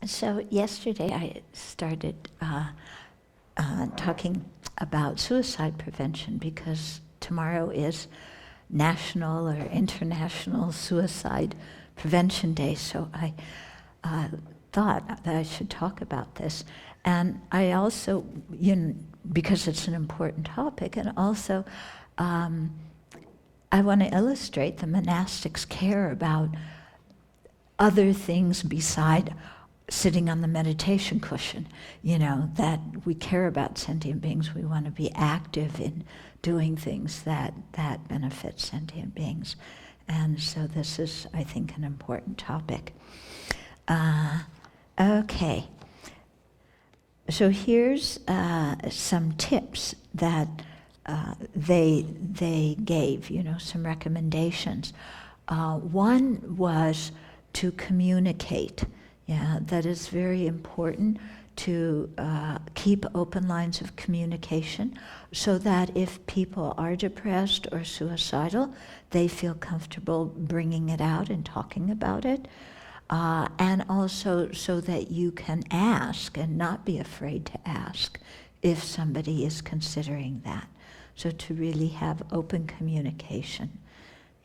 So yesterday I started talking about suicide prevention because tomorrow is National or International Suicide Prevention Day. So I thought that I should talk about this. And I also, because it's an important topic, and also I want to illustrate the monastics' care about other things beside sitting on the meditation cushion, that we care about sentient beings. We want to be active in doing things that benefit sentient beings. And so this is, I think, an important topic. Okay. So here's some tips that they gave, some recommendations. One was to communicate. Yeah, that is very important to keep open lines of communication so that if people are depressed or suicidal, they feel comfortable bringing it out and talking about it. And also so that you can ask and not be afraid to ask if somebody is considering that. So to really have open communication.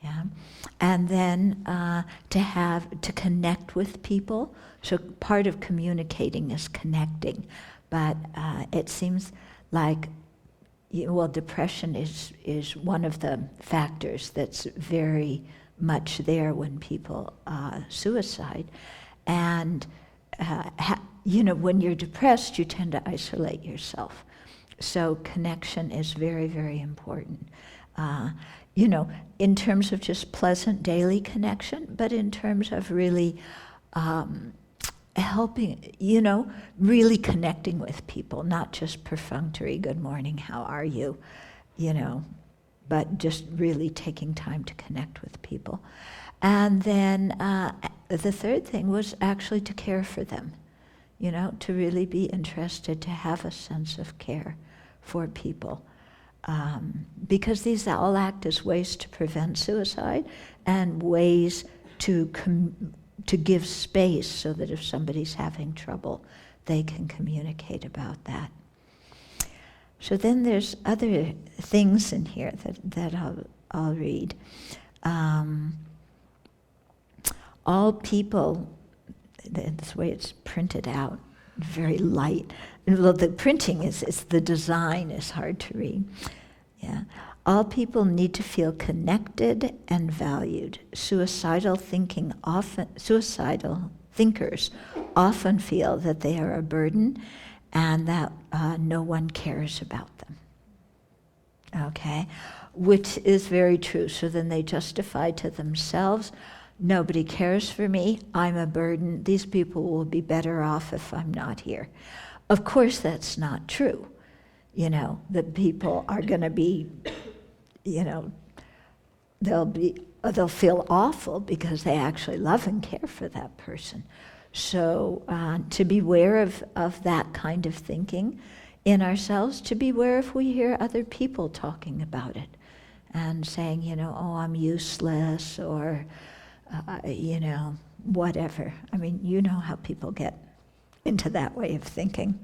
Yeah. And then to connect with people. So part of communicating is connecting, but it seems like, depression is one of the factors that's very much there when people suicide. And, when you're depressed, you tend to isolate yourself. So connection is very, very important. In terms of just pleasant daily connection, but in terms of really helping, really connecting with people, not just perfunctory, good morning, how are you, but just really taking time to connect with people. And then the third thing was actually to care for them, to really be interested, to have a sense of care for people. Because these all act as ways to prevent suicide and ways to give space so that if somebody's having trouble, they can communicate about that. So then there's other things in here that I'll read. All people, that's the way it's printed out, very light. Well, the printing it's the design is hard to read. Yeah. All people need to feel connected and valued. Suicidal thinkers often feel that they are a burden and that no one cares about them. Okay? Which is very true. So then they justify to themselves, nobody cares for me, I'm a burden, these people will be better off if I'm not here. Of course that's not true. That people are going to be, they'll feel awful because they actually love and care for that person. So to beware of that kind of thinking in ourselves, to beware if we hear other people talking about it and saying, oh, I'm useless or, whatever. I mean, you know how people get into that way of thinking.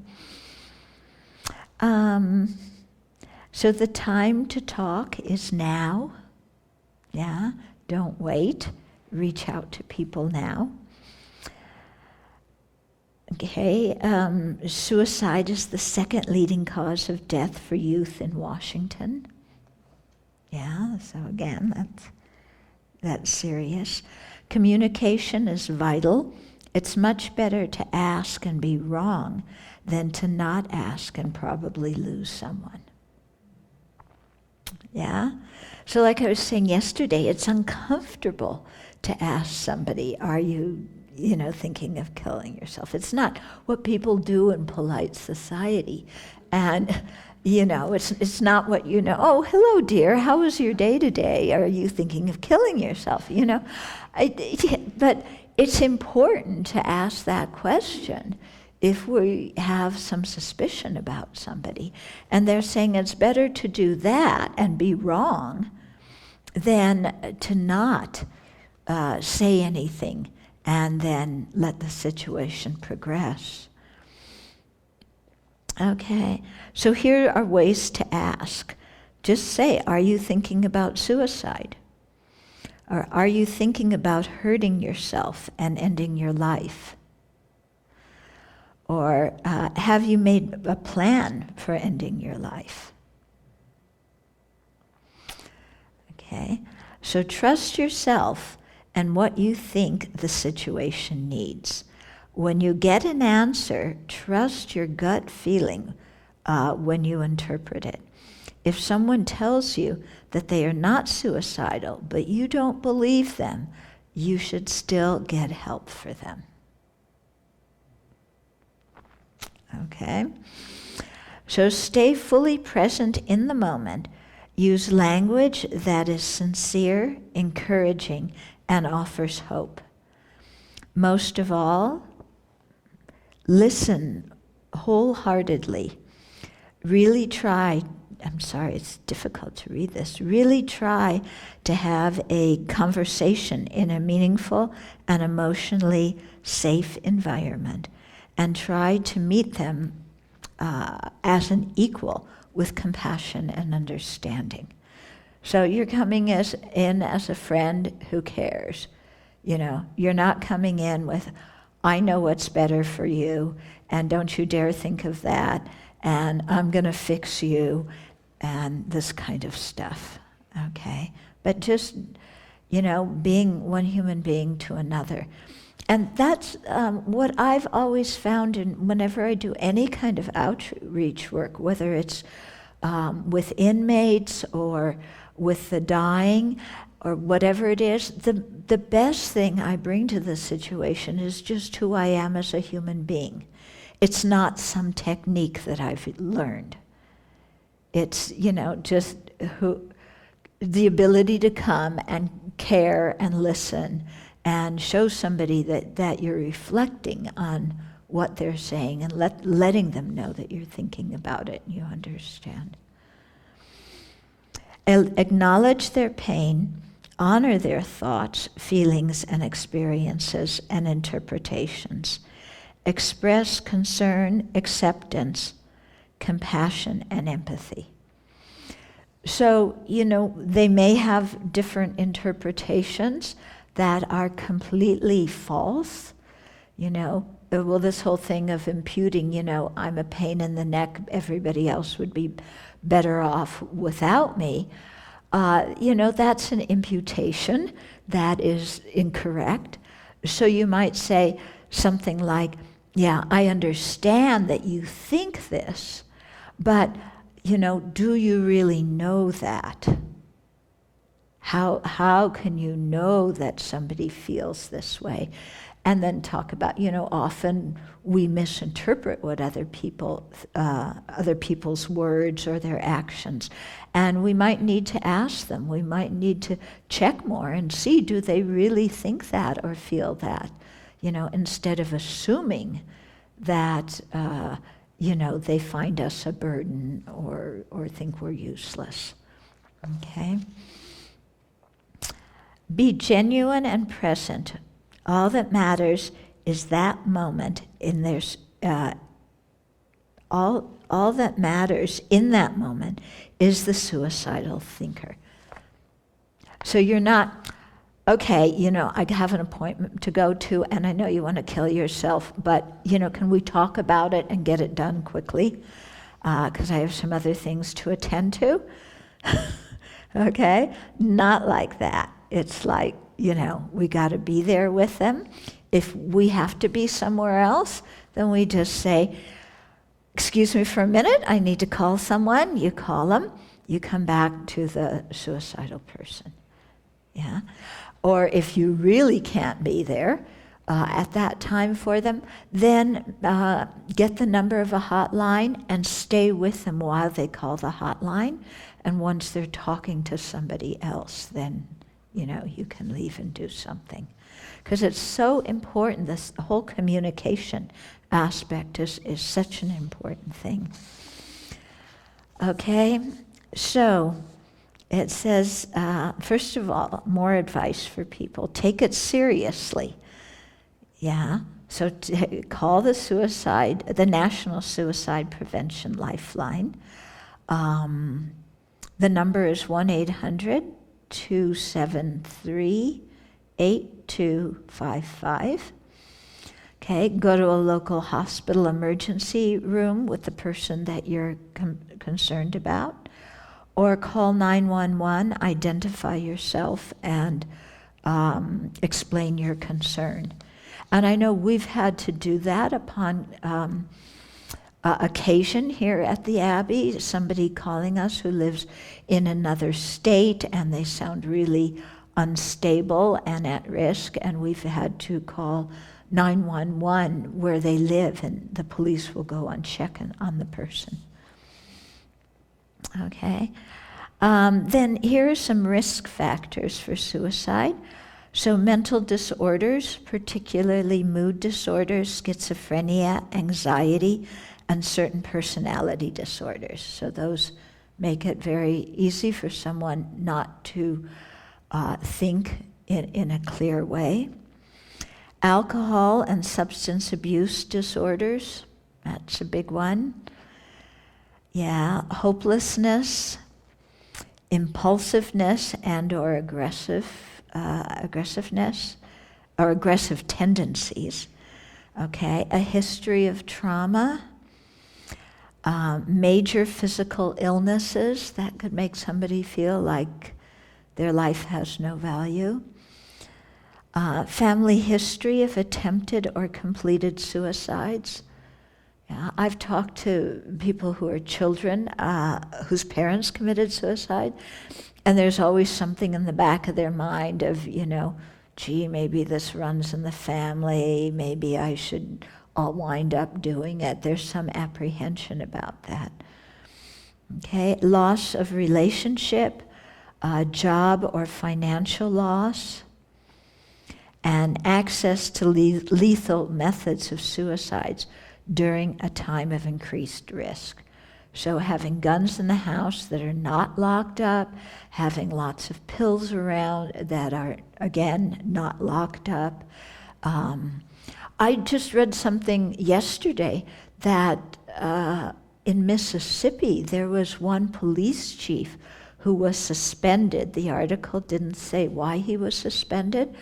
So the time to talk is now. Yeah, don't wait. Reach out to people now. Okay, suicide is the second leading cause of death for youth in Washington. Yeah, so again, that's serious. Communication is vital. It's much better to ask and be wrong than to not ask and probably lose someone. Yeah? So like I was saying yesterday, it's uncomfortable to ask somebody, are you, thinking of killing yourself? It's not what people do in polite society. And, it's not what oh, hello, dear, how was your day today? Are you thinking of killing yourself? But it's important to ask that question if we have some suspicion about somebody. And they're saying it's better to do that and be wrong than to not say anything and then let the situation progress. Okay, so here are ways to ask. Just say, are you thinking about suicide? Or are you thinking about hurting yourself and ending your life? Or have you made a plan for ending your life? Okay, so trust yourself and what you think the situation needs. When you get an answer, trust your gut feeling when you interpret it. If someone tells you that they are not suicidal, but you don't believe them, you should still get help for them. Okay? So stay fully present in the moment. Use language that is sincere, encouraging, and offers hope. Most of all, listen wholeheartedly. Really try, I'm sorry, it's difficult to read this. Really try to have a conversation in a meaningful and emotionally safe environment, and try to meet them as an equal with compassion and understanding. So you're coming in as a friend who cares. You know, you're not coming in with, I know what's better for you, and don't you dare think of that, and I'm going to fix you, and this kind of stuff, okay? But just, being one human being to another. And that's what I've always found whenever I do any kind of outreach work, whether it's with inmates or with the dying or whatever it is, the best thing I bring to the situation is just who I am as a human being. It's not some technique that I've learned. It's, just the ability to come and care and listen and show somebody that you're reflecting on what they're saying and letting them know that you're thinking about it and you understand. Acknowledge their pain, honor their thoughts, feelings, and experiences and interpretations. Express concern, acceptance, compassion, and empathy. So, they may have different interpretations that are completely false. Well, this whole thing of imputing, I'm a pain in the neck, everybody else would be better off without me. That's an imputation that is incorrect. So you might say something like, yeah, I understand that you think this, but, do you really know that? How can you know that somebody feels this way? And then talk about, often we misinterpret what other people's words or their actions. And we might need to ask them, we might need to check more and see, do they really think that or feel that? Instead of assuming that, they find us a burden or think we're useless. Okay? Be genuine and present. All that matters is that moment in their all that matters in that moment is the suicidal thinker. So you're not, okay, I have an appointment to go to and I know you want to kill yourself, but can we talk about it and get it done quickly? Because I have some other things to attend to. Okay? Not like that. It's like, we got to be there with them. If we have to be somewhere else, then we just say, excuse me for a minute, I need to call someone. You call them. You come back to the suicidal person. Yeah? Or if you really can't be there at that time for them, then get the number of a hotline and stay with them while they call the hotline. And once they're talking to somebody else, then you can leave and do something. Because it's so important, this whole communication aspect is such an important thing. Okay, so it says, first of all, more advice for people. Take it seriously. Yeah, so call the National Suicide Prevention Lifeline. The number is 1-800-273-8255. Okay, go to a local hospital emergency room with the person that you're concerned about, or call 911, identify yourself, and explain your concern. And I know we've had to do that upon occasion here at the Abbey, somebody calling us who lives in another state and they sound really unstable and at risk, and we've had to call 911 where they live, and the police will go and check on the person. Okay. Then here are some risk factors for suicide. So mental disorders, particularly mood disorders, schizophrenia, anxiety, and certain personality disorders. So those make it very easy for someone not to think in a clear way. Alcohol and substance abuse disorders, that's a big one. Yeah, hopelessness, impulsiveness and or aggressiveness or aggressive tendencies. Okay, a history of trauma, major physical illnesses that could make somebody feel like their life has no value. Family history of attempted or completed suicides. Yeah, I've talked to people who are children whose parents committed suicide, and there's always something in the back of their mind of, gee, maybe this runs in the family, maybe I should all wind up doing it. There's some apprehension about that. Okay, loss of relationship, job or financial loss, and access to lethal methods of suicides during a time of increased risk. So having guns in the house that are not locked up, having lots of pills around that are, again, not locked up. I just read something yesterday that in Mississippi there was one police chief who was suspended. The article didn't say why he was suspended.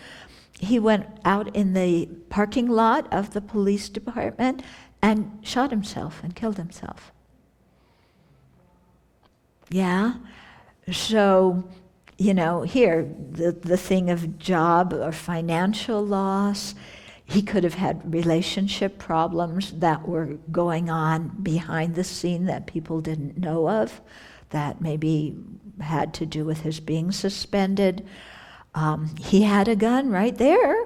He went out in the parking lot of the police department and shot himself and killed himself. Yeah, so, here, the thing of job or financial loss, he could have had relationship problems that were going on behind the scene that people didn't know of, that maybe had to do with his being suspended. He had a gun right there.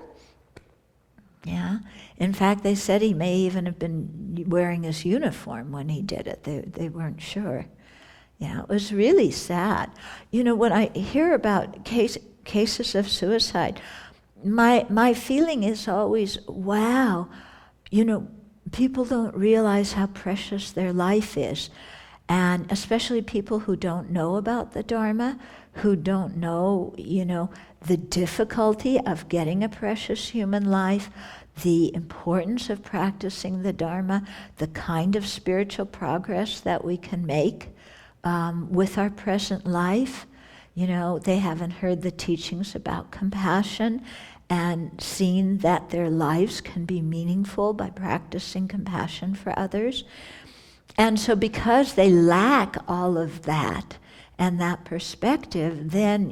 Yeah. In fact, they said he may even have been wearing his uniform when he did it. They weren't sure. Yeah, it was really sad. When I hear about cases of suicide, my feeling is always, wow, people don't realize how precious their life is. And especially people who don't know about the Dharma, who don't know, the difficulty of getting a precious human life, the importance of practicing the Dharma, the kind of spiritual progress that we can make with our present life. They haven't heard the teachings about compassion and seen that their lives can be meaningful by practicing compassion for others. And so because they lack all of that and that perspective, then,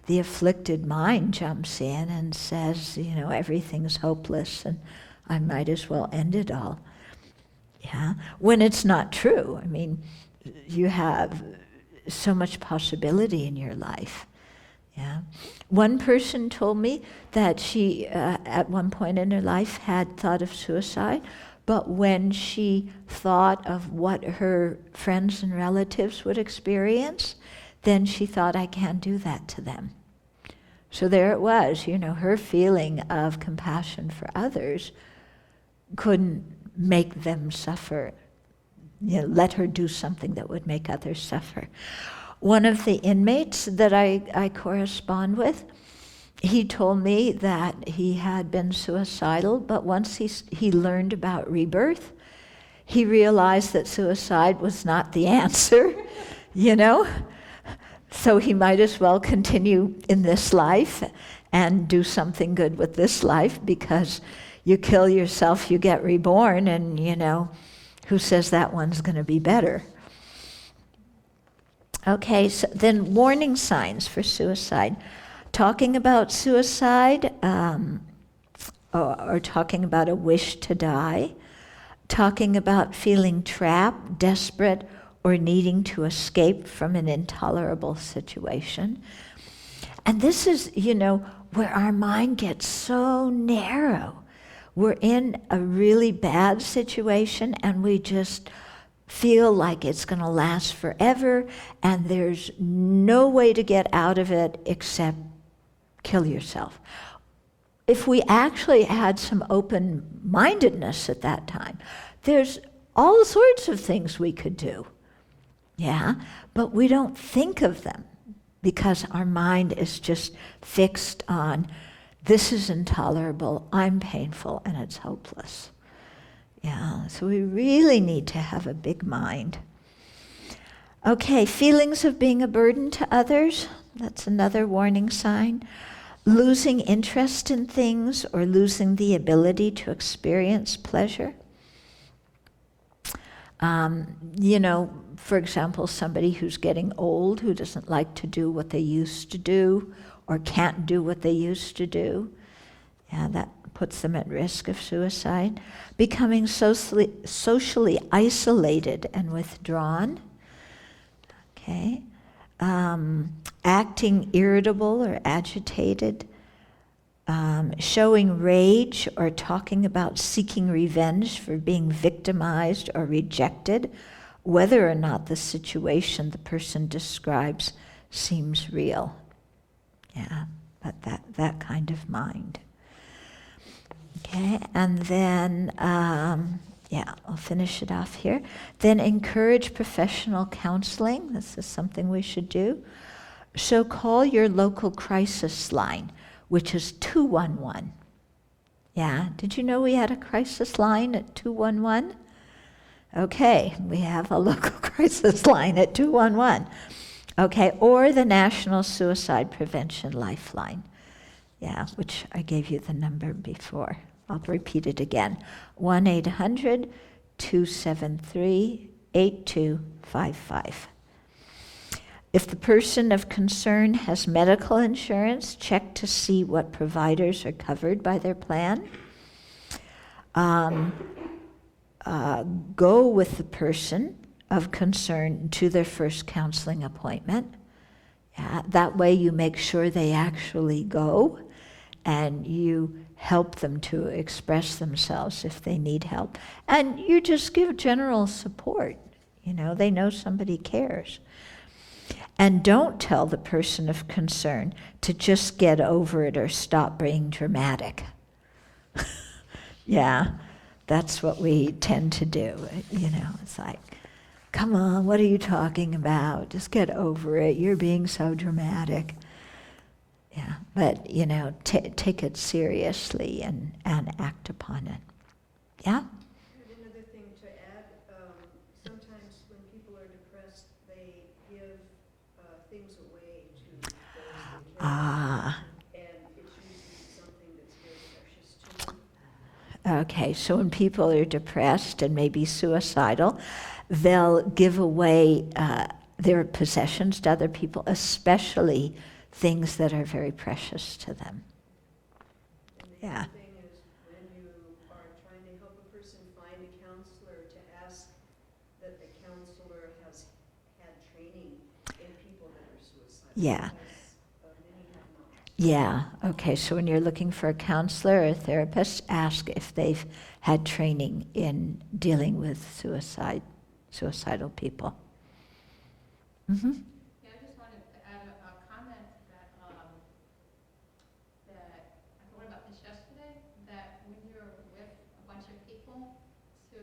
the afflicted mind jumps in and says, everything's hopeless and I might as well end it all. Yeah, when it's not true. I mean, you have so much possibility in your life. Yeah. One person told me that she, at one point in her life, had thought of suicide, but when she thought of what her friends and relatives would experience, then she thought, I can't do that to them. So there it was, her feeling of compassion for others couldn't make them suffer. Let her do something that would make others suffer. One of the inmates that I correspond with, he told me that he had been suicidal, but once he learned about rebirth, he realized that suicide was not the answer, you know? So he might as well continue in this life and do something good with this life, because you kill yourself, you get reborn, and, you know, who says that one's going to be better? Okay, so then warning signs for suicide. Talking about suicide, or talking about a wish to die, talking about feeling trapped, desperate, or needing to escape from an intolerable situation. And this is, you know, where our mind gets so narrow. We're in a really bad situation and we just feel like it's going to last forever and there's no way to get out of it except kill yourself. If we actually had some open-mindedness at that time, there's all sorts of things we could do. Yeah, but we don't think of them because our mind is just fixed on, this is intolerable, I'm painful, and it's hopeless. Yeah, so we really need to have a big mind. Okay, feelings of being a burden to others, that's another warning sign. Losing interest in things or losing the ability to experience pleasure. You know, for example, somebody who's getting old, who doesn't like to do what they used to do or can't do what they used to do. Yeah, that puts them at risk of suicide. Becoming socially isolated and withdrawn. Okay. Acting irritable or agitated. Showing rage or talking about seeking revenge for being victimized or rejected, whether or not the situation the person describes seems real. Yeah, but that kind of mind. Okay, and then, I'll finish it off here. Then encourage professional counseling. This is something we should do. So call your local crisis line, which is 211. Yeah, did you know we had a crisis line at 211? Okay, we have a local crisis line at 211. Okay, or the National Suicide Prevention Lifeline. Yeah, which I gave you the number before. I'll repeat it again. 1-800-273-8255. If the person of concern has medical insurance, check to see what providers are covered by their plan. Go with the person of concern to their first counseling appointment. Yeah, that way you make sure they actually go and you help them to express themselves if they need help. And you just give general support. You know, they know somebody cares. And don't tell the person of concern to just get over it or stop being dramatic. Yeah, that's what we tend to do. You know, it's like, come on, what are you talking about? Just get over it. You're being so dramatic. Yeah, but, you know, take it seriously and act upon it. Yeah? Another thing to add, sometimes when people are depressed, they give things away to those they care. And it's usually something that's very precious to them. Okay, so when people are depressed and maybe suicidal, they'll give away their possessions to other people, especially things that are very precious to them. And the Yeah. other thing is when you are trying to help a person find a counselor, to ask that the counselor has had training in people that are suicidal. Yeah. Because many have not. Yeah, okay, so when you're looking for a counselor or a therapist, ask if they've had training in dealing with suicidal people. Mm-hmm. Yeah, I just wanted to add a comment that I thought about this yesterday, that when you're with a bunch of people, to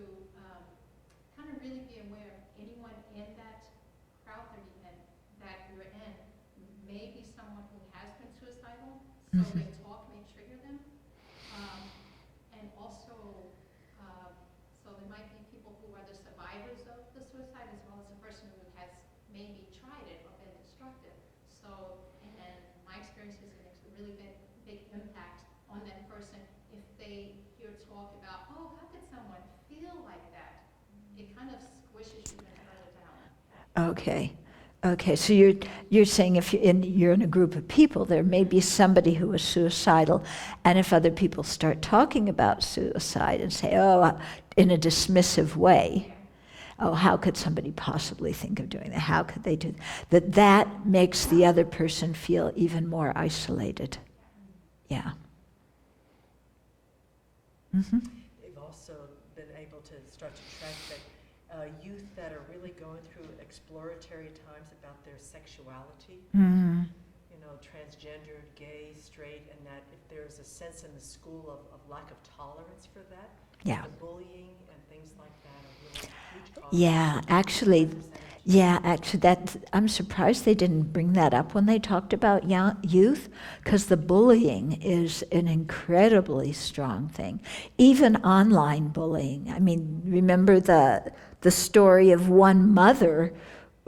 kind of really be aware of anyone in that crowd that you're in may be someone who has been suicidal. So their talk may trigger them. And also, so there might be people who are the survivors of the suicide as well as the person who has maybe tried it or been destructive. So, and my experience is it makes a really big impact on that person if they hear talk about, oh, how could someone feel like that? It kind of squishes you further down. Okay. Okay, so you're saying if you're in a group of people, there may be somebody who is suicidal, and if other people start talking about suicide and say, oh, in a dismissive way, oh, how could somebody possibly think of doing that? How could they do that? That makes the other person feel even more isolated. Yeah. Mm-hmm. They've also been able to start to track that youth that are really going through exploratory times about their sexuality, Mm-hmm. you know, transgendered, gay, straight, and that if there's a sense in the school of lack of tolerance for that, Yeah. the bullying and things like that are really huge causes. Yeah, actually, I'm surprised they didn't bring that up when they talked about youth, because the bullying is an incredibly strong thing. Even online bullying. I mean, remember the story of one mother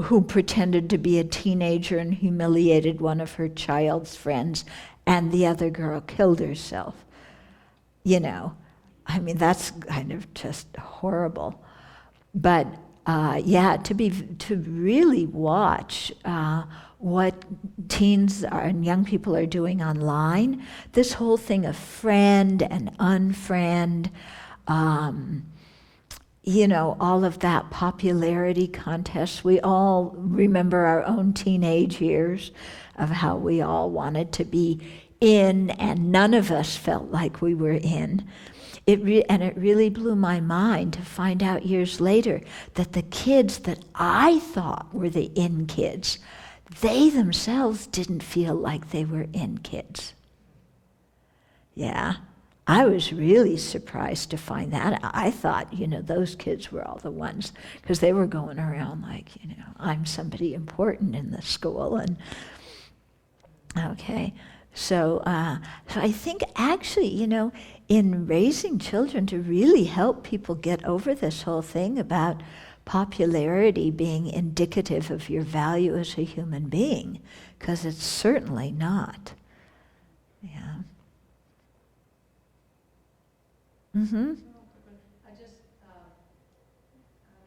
who pretended to be a teenager and humiliated one of her child's friends, and the other girl killed herself. You know, I mean, that's kind of just horrible. But to really watch what teens and young people are doing online, this whole thing of friend and unfriend, you know, all of that popularity contest. We all remember our own teenage years of how we all wanted to be in, and none of us felt like we were in. It really blew my mind to find out years later that the kids that I thought were the in kids, they themselves didn't feel like they were in kids. Yeah, I was really surprised to find that. I thought, you know, those kids were all the ones, because they were going around like, you know, I'm somebody important in the school. And okay, so I think actually, you know, in raising children, to really help people get over this whole thing about popularity being indicative of your value as a human being, because it's certainly not. Yeah. Mm-hmm. I just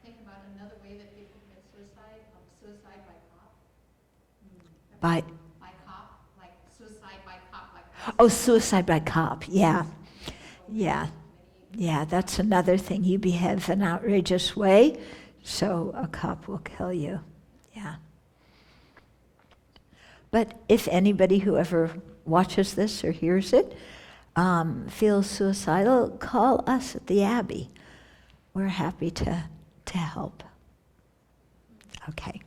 think about another way that people commit suicide, suicide by cop. By Cop, like suicide by cop, like. oh, suicide by cop. Yeah. Yeah. Yeah, that's another thing. You behave in an outrageous way, so a cop will kill you. Yeah. But if anybody who ever watches this or hears it feels suicidal, call us at the Abbey. We're happy to help. Okay.